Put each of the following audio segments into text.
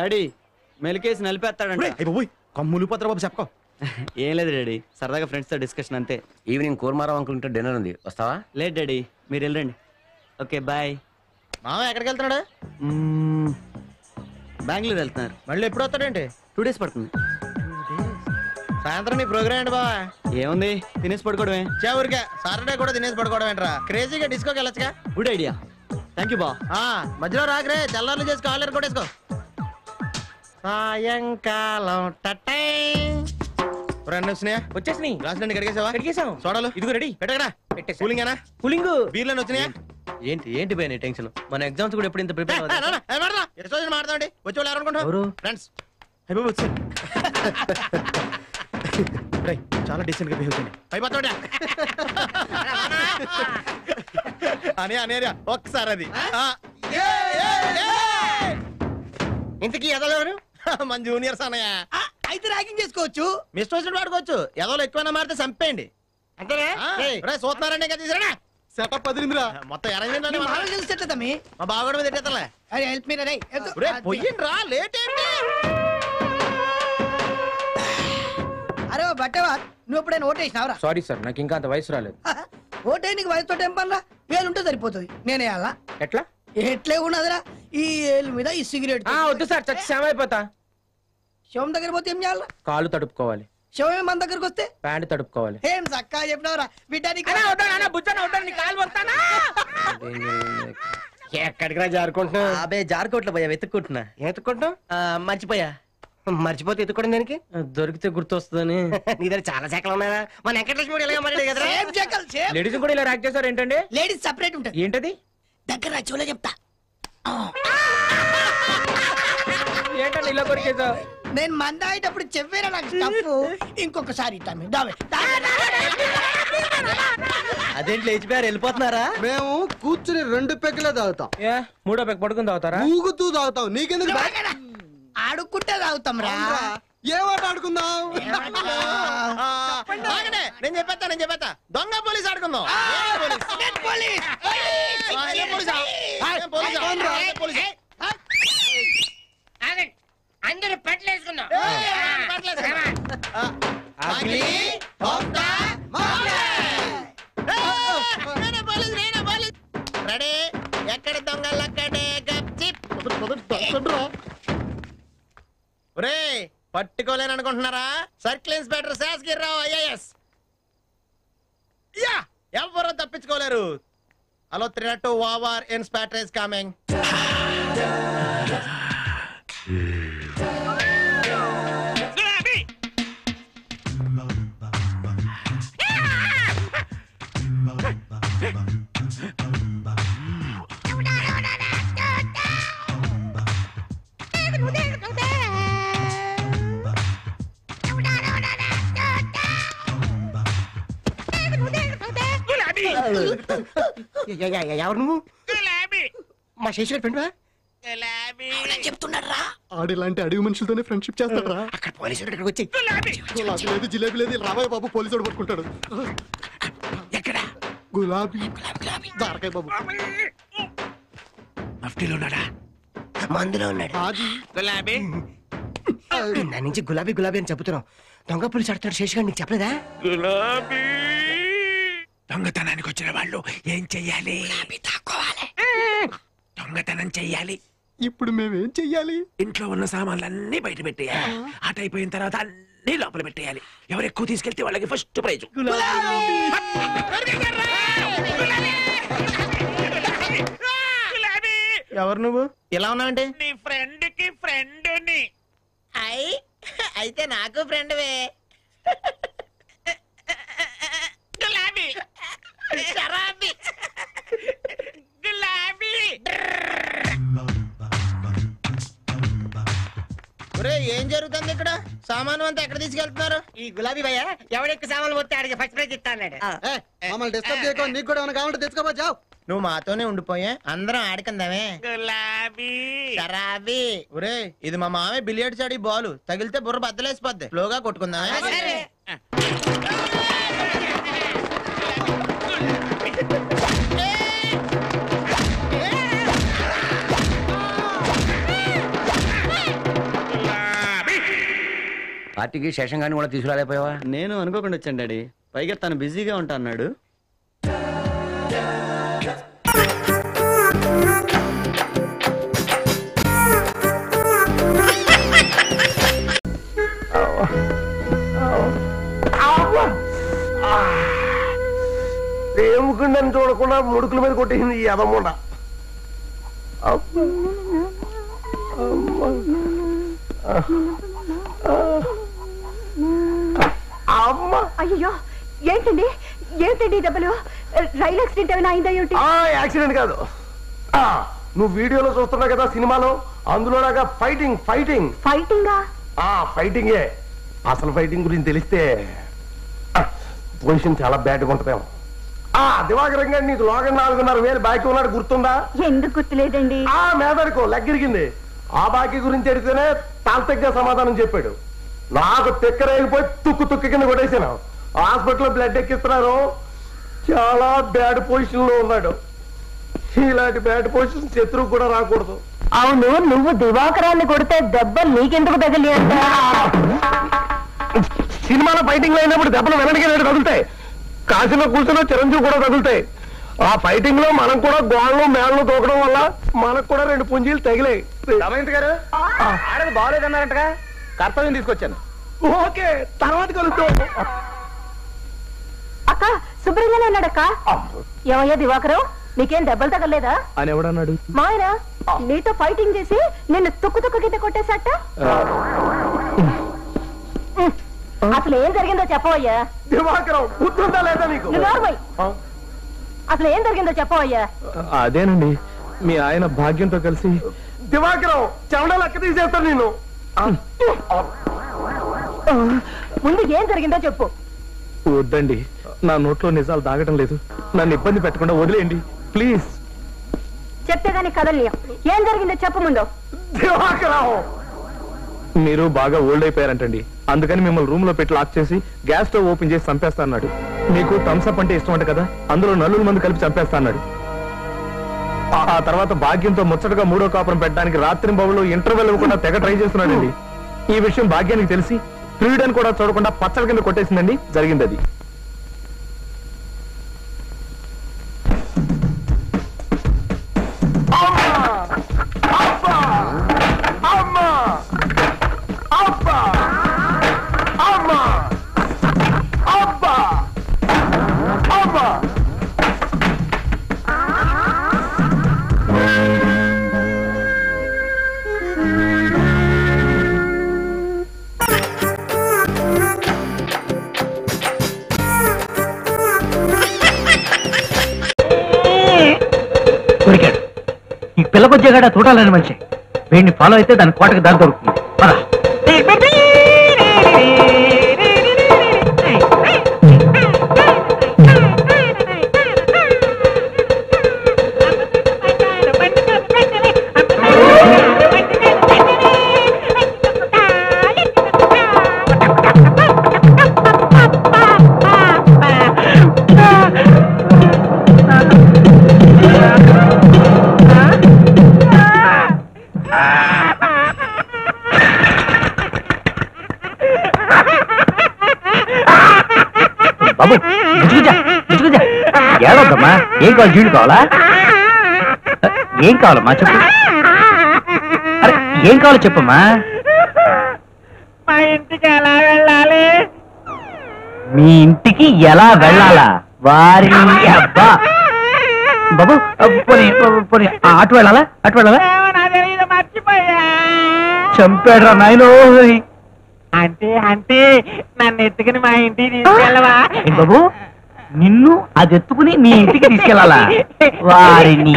Daddy మెలికేసి నలిపేస్తాడంట. కమ్ములు పత్ర బాబు చెప్పకో. ఏం లేదు daddy, సరదాగా ఫ్రెండ్స్ తో డిస్కషన్ అంతే. ఈవినింగ్ కూరమారావు అంకుల్ ఇంట్లో డిన్నర్ ఉంది, వస్తావా? లేదు డాడీ, మీరు వెళ్ళండి. Okay bye. మామ ఎక్కడికి వెళ్తున్నాడు? బెంగళూరు వెళ్తున్నారు. మళ్ళీ ఎప్పుడు వస్తాడేంటి? 2 days పడుతుంది. సాయంత్రం నీ ప్రోగ్రామ్ ఏంటి బావా? ఏముంది, తినేసి పడుకోవడమే. ఊరికే సాటర్డే కూడా తినేసి పడుకోవడం ఏంట్రా? క్రేజీగా డిస్కోకి వెళ్ళొచ్చుగా. గుడ్ ఐడియా, థ్యాంక్ యూ బా. మధ్యలో రాకరే, తెల్లారులు చేసి కాలర్ కొట్టేసుకో. సాయంకాలం వచ్చినాయా? వచ్చేసినాయి. గ్లాస్ నండి కడిగేసావా? కడిగేసాం. సోడాలు ఇదిగో రెడీ. పెట్టగడా. కూలింగేనా? కూలింగ్. బీర్లను వచ్చినాయా? ఏంటి భయ నీ టెన్షన్? మన ఎగ్జామ్స్ కూడా ఎప్పుడు ఇంత ప్రిపేర్ మాట్లాడండి. వచ్చి వాళ్ళు ఎవరనుకుంటారు? ఫ్రెండ్స్. చాలా డీసెంట్ గా బిహేవ్ చేయండి. అయిపోతాడా అని ఒక్కసారి అది. ఇంతకీ ఎదలేవరు? మన జూనియర్స్ అన్నయ్య. అయితే ర్యాగింగ్ చేసుకోవచ్చు, మిస్ వచ్చినట్టు వాడుకోవచ్చు. ఎదలో ఎక్కువైనా మారితే చంపేయండి అంతేనా? చూస్తున్నారండి కదా, తీసుకురా. సెటప్ పదిలిందిరా మొత్తం. తెలుస్తమ్మి మా బావగడ మీద ఎట్టేతలే. హెల్ప్ మీ పొయ్యిండ్రా, లేట్ ఏంటి? అరే బట్టవా, నువ్వు ఎప్పుడైనా ఓటేసినావురా? సారీ సార్, నాకు ఇంకా అంత వయసు రాలేదు. ఓటే నీకు వయసుతో ఏం పనిరా? వేలుంటే సరిపోతుంది. నేనేయాలా? ఎట్లా? ఎట్లే ఉన్నదిరా, ఈ ఏలు మీద ఈ సిగరెట్. వద్దు సార్, చచ్చి సేమ అయిపోతా. శవం దగ్గర పోతే ఏం చేయాలా? కాలు తడుపుకోవాలి. శవం మన దగ్గరకు వస్తే ప్యాంట్ తడుపుకోవాలి. ఏం చక్కగా చెప్పినవరా బిడ్డానికి. ఎక్కడికి రా జారుకుంటున్నా? అబే జారుకోట్ల పోయా, వెతుక్కుంటున్నా. ఎత్తుకుంటాం? మర్చిపోయా. మర్చిపోతే ఎత్తుకోవడం దానికి? దొరికితే గుర్తొస్తుందని. నీ దగ్గర చాలా శాఖలు ఉన్నాయా? మన వెంకటలక్ష్మి ఇలాగా మరి కదా. లేడీస్ కూడా ఇలా ర్యాక్ చేశారు ఏంటండి? లేడీస్ సెపరేట్ ఉంటుంది. ఏంటది? దగ్గర చెవులో చెప్తా. ఏంటండి ఇలా కొరికేసావు? నేను మంద అయ్యేటప్పుడు చెప్పారా నాకు స్టఫ్. ఇంకొకసారి అదేంటి లేచిపోయారు, వెళ్ళిపోతున్నారా? మేము కూర్చుని 2 పెగ్గులే తాగుతాం. మూడో పెగ్ పడుకుని తాగుతారా? ఊగుతూ తాగుతాం. నీకెందుకు? ఆడుకుంటే తాగుతాం రా. ఏ ఆట ఆడుకుందాం? నేను చెప్పేస్తా. దొంగ పోలీస్ ఆడుకుందాం. అందరూ పట్లేసుకుందాం. రెడీ? ఎక్కడ దొంగలు అక్కడే. ఒరే పట్టుకోలేను అనుకుంటున్నారా? సర్కిల్ ఇన్స్పెక్టర్ శాస్గిరిరావు IAS. యా, ఎవరో తప్పించుకోలేరు. Hello 302 over, inspector is coming. ఎవరు నువ్వు? మా శేషుగారి ఫ్రెండ్ చెప్తున్నాడు రా. ఆడిలాంటి అడవి మనుషులతోనే ఫ్రెండ్షిప్ చేస్తాడు రా. అక్కడ పోలీసులు ఇక్కడికి వచ్చి గులాబీ లేదు, జిలేబీ లేదు. రాబాయ్ బాబు పోలీసుడు పట్టుకుంటాడు. ఎక్కడ? గులాబీ దారకాయ బాబు మఫ్టీలో ఉన్నాడా? మందులో ఉన్నాడు. గులాబీ నా నుంచి గులాబీ గులాబీ అని చెబుతున్నావు. దొంగ పోలీసు ఆడుతాడు. శేషుగారు నీకు చెప్పలేదా? గులాబీ దొంగతనానికి వచ్చిన వాళ్ళు ఏం చెయ్యాలి? దొంగతనం చెయ్యాలి. ఇప్పుడు మేమేం చెయ్యాలి? ఇంట్లో ఉన్న సామాన్లన్నీ బయట పెట్టేయాలి. ఆట అయిపోయిన తర్వాత అన్ని లోపల పెట్టేయాలి. ఎవరు ఎక్కువ తీసుకెళ్తే వాళ్ళకి ఫస్ట్ ప్రైజ్. ఎవరు నువ్వు? ఎలా ఉన్నావంటే? నీ ఫ్రెండ్ కి ఫ్రెండ్ ని. అయితే నాకు ఫ్రెండ్వే. గులాబీ శరాబీ గులాబీ. ఒరే ఏం జరుగుతుంది ఇక్కడ? సామాను అంతా ఎక్కడ తీసుకెళ్తున్నారు? ఈ గులాబీ భయ్య ఎవడెక్కువ సామాన్లు పోతే ఆడికి ఫస్ట్ ప్రైజ్ ఇస్తా అన్నాడు. మమ్మల్ని డిస్టర్బ్ చేయకుండా నీకు కూడా ఏమైనా కావాలంటే తెచ్చుకోబా. జావ్. నువ్వు మాతోనే ఉండిపోయా, అందరం ఆడుకుందామే. గులాబీ శరాబీ. ఒరే ఇది మా మామే బిలియర్డ్స్ ఆడి బాలు. తగిలితే బుర్ర బద్దలేసిపోద్ది. స్లోగా కొట్టుకుందామే. పార్టీకి శేషం గాని కూడా తీసుకురాలేకపోయావా? నేను అనుకోకుండా వచ్చాను డాడీ. పైగా తను బిజీగా ఉంటా అన్నాడు. ఏముకుండని చూడకుండా ముడుకుల మీద కొట్టేసింది ఈ అదమ్ముండ. అయ్యో ఏంటండి ఏంటండి దెబ్బలు? రైలు యాక్సిడెంట్ ఏమైనా అయిందా ఏమిటి? యాక్సిడెంట్ కాదు, నువ్వు వీడియోలో చూస్తున్నావు కదా సినిమాలో, అందులో లాగా ఫైటింగ్ ఫైటింగ్ ఫైటింగా? ఫైటింగే. అసలు ఫైటింగ్ గురించి తెలిస్తే పొజిషన్ చాలా బ్యాడ్గా ఉంటుందేమో. దివాకరం గారు నీకు లోగన్ 4,500 బాకీ ఉన్నాడు, గుర్తుందా? ఎందుకు గుర్తులేదండి? మేదడుకో లెగ్గిరిగింది. ఆ బాకీ గురించి అడిగితేనే తాంతగ్గా సమాధానం చెప్పాడు. నాకు తెక్కరేగిపోయి తుక్కు కింద కొట్టేసాను. హాస్పిటల్లో బ్లడ్ ఎక్కిస్తున్నారు. చాలా బ్యాడ్ పొజిషన్ లో ఉన్నాడు. ఇలాంటి బ్యాడ్ పొజిషన్ శత్రువు కూడా రాకూడదు. అవును, నువ్వు దివాకరాన్ని కొడితే దెబ్బ నీకెందుకు తగిలి అంట? సినిమాలో ఫైటింగ్ అయినప్పుడు దెబ్బలు వెనక్కి తగులుతాయి. కాశీలో కూర్చున్న చిరంజీవి కూడా తగులుతాయి. ఆ ఫైటింగ్ లో మనం కూడా గోళ్ళు మేళ్ళు తోకడం వల్ల మనకు కూడా 2 పుంజీలు తగిలాయి. రమేంద్ర గారు ఆడది బాగోలేదన్నారంటగా, కర్తవ్యం తీసుకొచ్చాను. ఓకే, తర్వాత కలుద్దాం. అక్క శుభ్రంగానే ఉన్నాడక్క. ఏమయ్యా దివాకరం, నీకేం దెబ్బలు తగలేదా అని ఎవడన్నాడు? మా ఆయన నీతో ఫైటింగ్ చేసి నిన్ను తుక్కు కింద కొట్టేశాట. అసలు ఏం జరిగిందో చెప్పవయ్యా. దివాకరం గుర్తుందా లేదా నీకు? అసలు ఏం జరిగిందో చెప్పవయ్యా. అదేనండి, మీ ఆయన భాగ్యంతో కలిసి. దివాకరం చెమట లెక్క తీసేస్తాను నేను. ముందు ఏం జరిగిందో చెప్పు. వద్దండి, నా నోట్లో నిజాలు దాగటం లేదు. నన్ను ఇబ్బంది పెట్టకుండా వదిలేయండి ప్లీజ్. చెప్తే దానికి కదలియం. ఏం జరిగిందో చెప్పు ముందు. దివాకరం మీరు బాగా ఓల్డ్ అయిపోయారంటండి, అందుకని మిమ్మల్ని రూమ్ లో పెట్టి లాక్ చేసి గ్యాస్ స్టవ్ ఓపెన్ చేసి చంపేస్తా అన్నాడు. మీకు థమ్స్అప్ అంటే ఇష్టం అంట కదా, అందులో 4 మంది కలిపి చంపేస్తా అన్నాడు. ఆ తర్వాత భాగ్యంతో ముచ్చటగా 3వ కాపురం పెట్టడానికి రాత్రి బాబులో ఇంటర్వెల్ ఇవ్వకుండా తెగ ట్రై చేస్తున్నాడండి. ఈ విషయం భాగ్యానికి తెలిసి ప్రియుడని కూడా చూడకుండా పచ్చడి కింద కొట్టేసిందండి. జరిగింది అది. ఈ పిల్లకొచ్చేగాడ చూడాలని మనిషి వీడిని ఫాలో అయితే దాని కోటకి దారి దొరుకుతుంది. బాబు ఏడవద్దమ్మా. ఏం కావాలి? జీడు కావాలా? ఏం కావాలమ్మా చెప్పు. అరే ఏం కావాలో చెప్పమ్మా. మా ఇంటికి ఎలా వెళ్ళాలి? మీ ఇంటికి ఎలా వెళ్ళాలా? వారి అబ్బా బాబు పోనీ అటు వెళ్ళాలా? అటు వెళ్ళాలా? మర్చిపోయా. చంపాడ్రా నాయనో. అంటే నన్ను ఎత్తుకుని మా ఇంటికి తీసుకెళ్ళవా? బాబు నిన్ను అది ఎత్తుకుని నీ ఇంటికి తీసుకెళ్లాలా? వారిని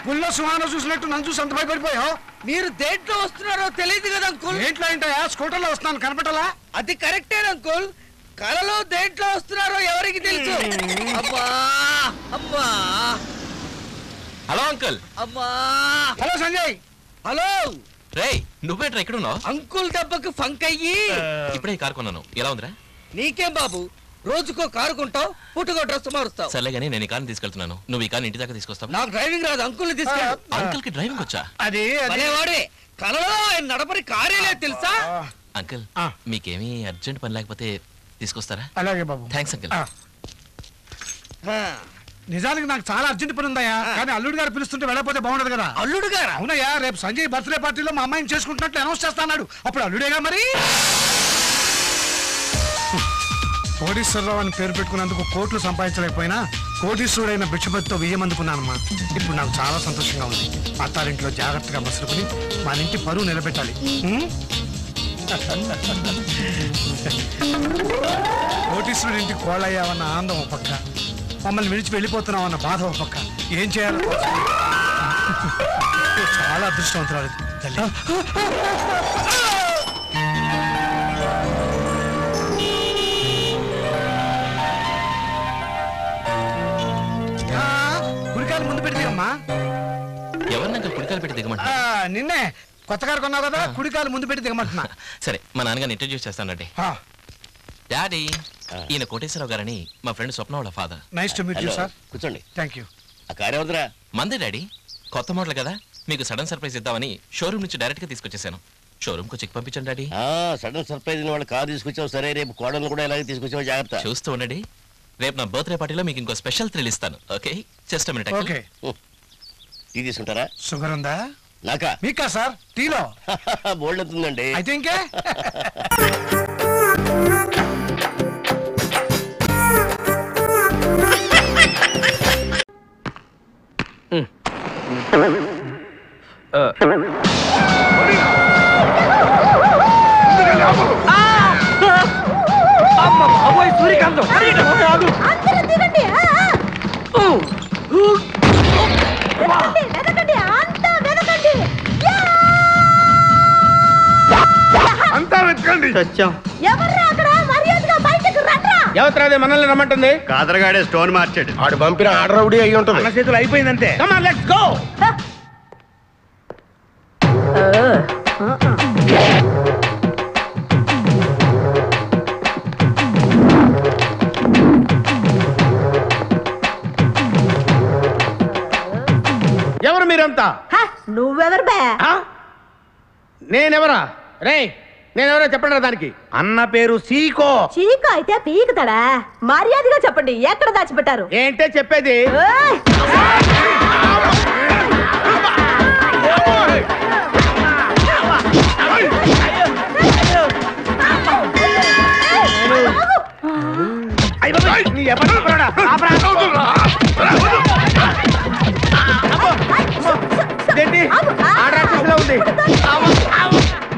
గుళ్ళో సుహాన చూసినట్టు నన్ను చూసి అంత భయపడిపోయావు. మీరు దేంట్లో వస్తున్నారో తెలియదు కదా అంకుల్. ఏంట్లో ఏంటయా? స్కూటర్లో వస్తున్నాను, కనపడాలా? అది కరెక్టే అంకుల్. కలలో దేంట్లో వస్తున్నారో ఎవరికి తెలుసు. అమ్మా అమ్మా. Hello uncle. అమ్మా. హలో సంజయ్. హలో రేయ్, నువ్వేట్రా ఇక్కడ ఉన్నావు? అంకుల్ దెబ్బకు ఫంక్ అయ్యి ఇప్పుడే కారు కొన్నాను. ఎలా ఉందిరా? నీకేం బాబు, రోజుకో కారు కొంటావు, పుట్టుకో డ్రెస్ మారుస్తావు. సర్లే గానీ నేను ఈ కార్ని తీసుకెళ్తున్నాను. నువ్వు ఈ కార్ని ఇంటి దాకా తీసుకొస్తావు? నాకు డ్రైవింగ్ రాదు, అంకుల్ ని తీసుకెళ్ళు. అంకుల్ కి డ్రైవింగ్ వచ్చా? వాడే కలలో ఆయన నడపని కారే లేదు తెలుసా. అంకుల్ మీకేమీ అర్జెంట్ పని లేకపోతే తీసుకొస్తారా? అలాగే బాబు. Thanks uncle. నిజానికి నాకు చాలా అర్జెంట్ పని ఉందయ్యా, కానీ అల్లుడు గారు పిలుస్తుంటే వెళ్ళకపోతే బాగుండదు కదా. అల్లుడు గారు? అవునయ్యా, రేపు సంజయ్ బర్త్డే పార్టీలో మా అమ్మాయిని చేసుకుంటున్నట్లు అనౌన్స్ చేస్తాడు. అప్పుడు అల్లుడేగా మరి. కోటీశ్వరరావు అని పేరు పెట్టుకున్నందుకు కోట్లు సంపాదించలేకపోయినా కోటీశ్వరుడైన భిక్షపతితో విజయం అందుకున్నానమ్మా. ఇప్పుడు నాకు చాలా సంతోషంగా ఉంది. అత్తారింట్లో జాగ్రత్తగా మసులుకుని మన ఇంటి పరువు నిలబెట్టాలి. కోటీశ్వరుడి ఇంటికి కోళ్ళయ్యావన్న ఆనందం ఒక పక్క, మమ్మల్ని విడిచి వెళ్ళిపోతున్నామన్న బాధ ఒక పక్క. ఏం చేయాలో చాలా అదృష్టవంతురాలు తల్లి. కుడికాయలు ముందు పెట్టి దిగమ్మా. ఎవరిని అంకుల్ కుడికాయలు పెట్టి దిగమంటా? నిన్నే కొత్త కారు కొన్నావు కదా, కుడికాయలు ముందు పెట్టి దిగమంటున్నా. సరే, మా నాన్నగారిని ఇంట్రడ్యూస్ చేస్తానండి. డాడీ, ఈయన కోటేశ్వరరావు గారని మా ఫ్రెండ్ స్వప్న వాళ్ళ father. Nice to meet you sir. కూర్చోండి. Thank you. ఆ కారు ఎవరిదిరా? మందే డాడీ, కొత్త మోడల్ కదా, మీకు సడన్ సర్ప్రైజ్ ఇద్దామని షోరూమ్ నుంచి డైరెక్ట్ గా తీసుకొచ్చేసాను. షోరూమ్ కు చెక్ పంపించండి డాడీ. సడన్ సర్ప్రైజ్ వాళ్ళు కారు తీసుకొచ్చావు సరే, రేపు కోడలు కూడా ఇలాగే తీసుకొచ్చావు, జాగ్రత్త. చూస్తూ ఉండండి, రేపు నా బర్త్డే పార్టీలో మీకు ఇంకో స్పెషల్ థ్రిల్ ఇస్తాను. Okay, just minute. Okay. Tea తీసుకుంటారా? షుగర్ ఉందా? నాకా? మీకా సార్? టీలో బోల్డ్ అవుతుందండి. అయితే ఇంకే. సూర్యకాంతం అంతా వెతకండి. ఎవరు మనల్ని రమ్మంటుంది? కాదరగాడే స్టోన్ మార్చాడు. ఆడు పంపిన ఆర్డర్ రౌడీ అయ్యి ఉంటుంది. మన చేతులు అయిపోయిందంటే. Come on, let's go. ఎవరు మీరంతా? నువ్వెవరు బే? నేనెవరా? రే, నేనెవరో చెప్పండి దానికి. అన్న పేరు సీకో. చీకు అయితే పీకుతాడా? మర్యాదగా చెప్పండి, ఎక్కడ దాచిపెట్టారు? ఏంటే చెప్పేది?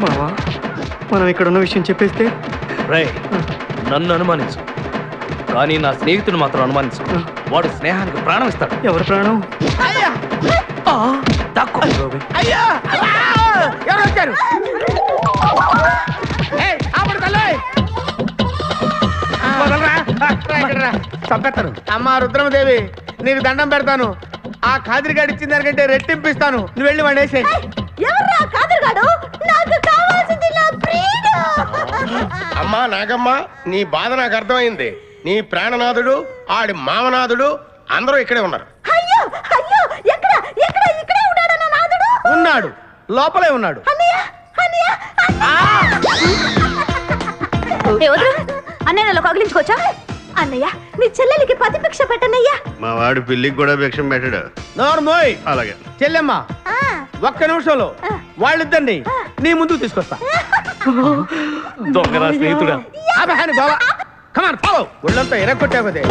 మావా, మనం ఇక్కడ ఉన్న విషయం చెప్పేస్తే? రేయ్, నన్ను అనుమానించు, కానీ నా స్నేహితుడు మాత్రం అనుమానించు. వాడు స్నేహానికి ప్రాణం ఇస్తాడు. ఎవరు ప్రాణం? చంపేస్తాను. అమ్మా రుద్రమదేవి, నీకు దండం పెడతాను. ఆ ఖాదిరిగాడు ఇచ్చిన దానికంటే రెట్టింపిస్తాను. నువ్వు వెళ్ళి వాడేసే. అమ్మా నాగమ్మ, నీ బాధ నాకు అర్థమైంది. నీ ప్రాణనాథుడు, ఆడి మామనాథుడు అందరూ ఇక్కడే ఉన్నారు. ఉన్నాడు, లోపలే ఉన్నాడు. అన్నయ్య కగిలించుకోవచ్చా? అన్నయ్య, నీ చెల్లెలికి పతి భిక్ష పెట్టనయ్యా. మా వాడు పిల్లికి కూడా భిక్షం పెట్టాడు. నోర్మోయ్. అలాగే చెల్లెమ్మ, ఒక్క నిమిషంలో వాళ్ళిద్దరిని నీ ముందుకు తీసుకొస్తా. దొంగరా స్నేహితుడా. బాబా, కమాన్ ఫాలో. ఒళ్ళంతా ఎరగొట్టావదే.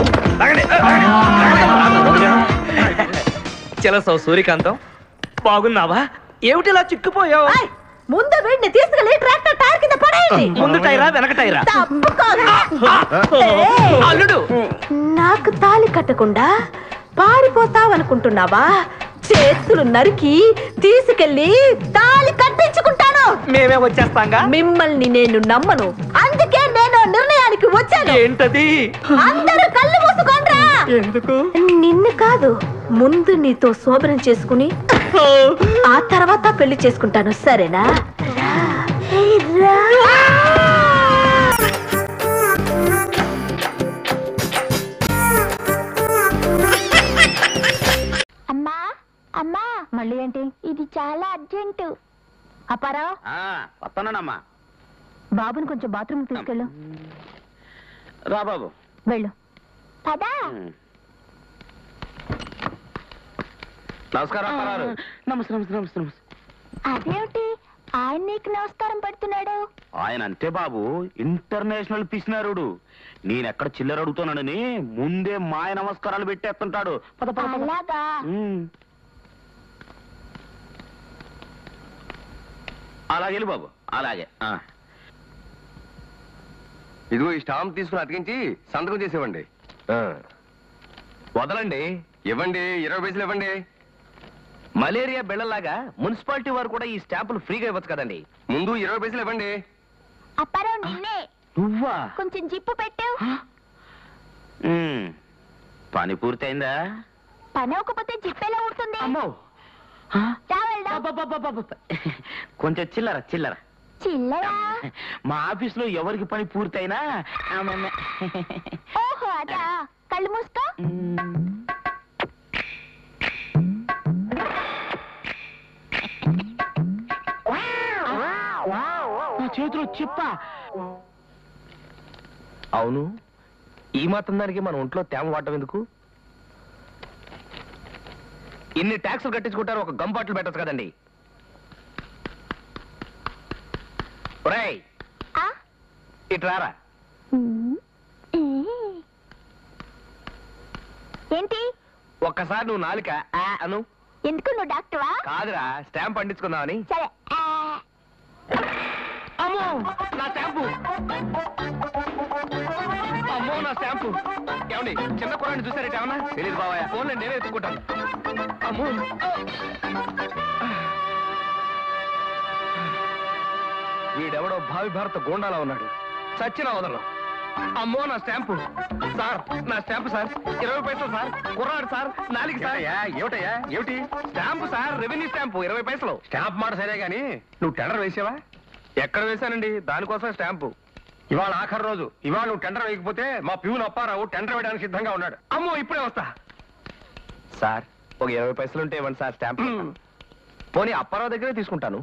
చెలసావు సూర్యకాంతం, బాగున్నావా? ఏమిటిలా చిక్కుపోయావు? ముందు వీడిని తీసుకెళ్లి ట్రాక్టర్ టైర్ కింద పడేయండి. ముందు టైరా వెనక టైరా? అల్లుడు, నాకు తాళి కట్టకుండా పారిపోతావనుకుంటున్నావా? చేతులు నరికి తీసుకెళ్లి తాళి కట్టించుకుంటాను. మేమే వచ్చేస్తాంగా. మిమ్మల్ని నేను నమ్మను, అందుకే చెప్పడానికి వచ్చాను. ఏంటది? అందరూ కళ్ళు మూసుకోండ్రా. ఎందుకు? నిన్ను కాదు, ముందు నీతో శోభనం చేసుకుని ఆ తర్వాత పెళ్లి చేసుకుంటాను, సరేనా? అమ్మా అమ్మా, మళ్ళీ ఏంటి? ఇది చాలా అర్జెంటు. అపారా, వస్తానమ్మా. బాబుని కొంచెం బాత్రూమ్ తీసుకెళ్ళు. రా బాబు, వెళ్ళు. పదా. నమస్కారం. నమస్తే. అదేమిటి ఆయన నీకు నమస్కారం పెడుతున్నాడు? ఆయన అంతే బాబు, ఇంటర్నేషనల్ పిసినారుడు. నేనెక్కడ చిల్లర అడుగుతానని ముందే మాయ నమస్కారాలు పెట్టేస్తుంటాడు. అలాగా? అలాగే బాబు, అలాగే. ఇదిగో ఈ స్టాంప్ తీసుకుని అతికించి సంతకం చేసేవ్వండి. వదలండి, ఇవ్వండి, 20 పైసలు ఇవ్వండి. మలేరియా బిళ్ళలాగా మున్సిపాలిటీ వారు కూడా ఈ స్టాంపులు ఫ్రీగా ఇవ్వచ్చు కదండి. ముందు 20 పైసలు ఇవ్వండి. అప్పారావు నిన్నే. నువ్వా? కొంచెం జిప్పు పెట్టు. పని పూర్తయిందా? పని అవ్వకపోతే జిప్పెలా ఉంటుంది? అమ్మో, కొంచెం చిల్లర. చిల్లరా? మా ఆఫీస్ లో ఎవరికి పని పూర్తయినా ఓహో అదా. కళ్ళు మూసుకో. నా చేతిలో చెప్పా. అవును, ఈ మాత్రం దానికి మన ఒంట్లో తేమ వాడటం ఎందుకు? ఇన్ని ట్యాక్సులు కట్టించుకుంటారు, ఒక గమ్ బాటిల్ పెట్టచ్చు కదండి. ఒరేయ్, ఇట్రారా. ఏంటి? ఒక్కసారి నువ్వు నాలుక అను. ఎందుకు, నువ్వు డాక్టర్వా? కాదురా, స్టాంప్ పండించుకుందామని. సరే. అమ్మో నా స్టాంపు! అమ్మో నా స్టాంపు! ఏమండి, చిన్న కుర్రాన్ని చూసారేట ఏమన్నా? తెలియదు బాబాయ్, ఫోన్ నేనే ఎత్తుకుంటాను. అమ్మో, వీడెవడో భావి భారత గోండాలా ఉన్నాడు. చచ్చిన వదలం. అమ్మో నా స్టాంపు! సార్, నా స్టాంపు సార్, 20 పైసలు సార్. కుర్రాడు సార్, 4 సార్. ఏమిటయ్యా, ఏమిటి? స్టాంపు సార్, రెవెన్యూ స్టాంపు, 20 పైసలు. స్టాంప్ మాట సరే గాని నువ్వు టెండర్ వేసావా? ఎక్కడ వేశానండి? దానికోసం స్టాంపు. ఇవాళ ఆఖరి రోజు. ఇవాళ నువ్వు టెండర్ వేయకపోతే మా ప్యూన్ అప్పారావు టెండర్ వేయడానికి సిద్ధంగా ఉన్నాడు. అమ్మో, ఇప్పుడే వస్తా. సార్, ఒక 20 పైసలు ఉంటే ఇవ్వండి సార్ స్టాంప్. పోనీ అప్పారావు దగ్గరే తీసుకుంటాను.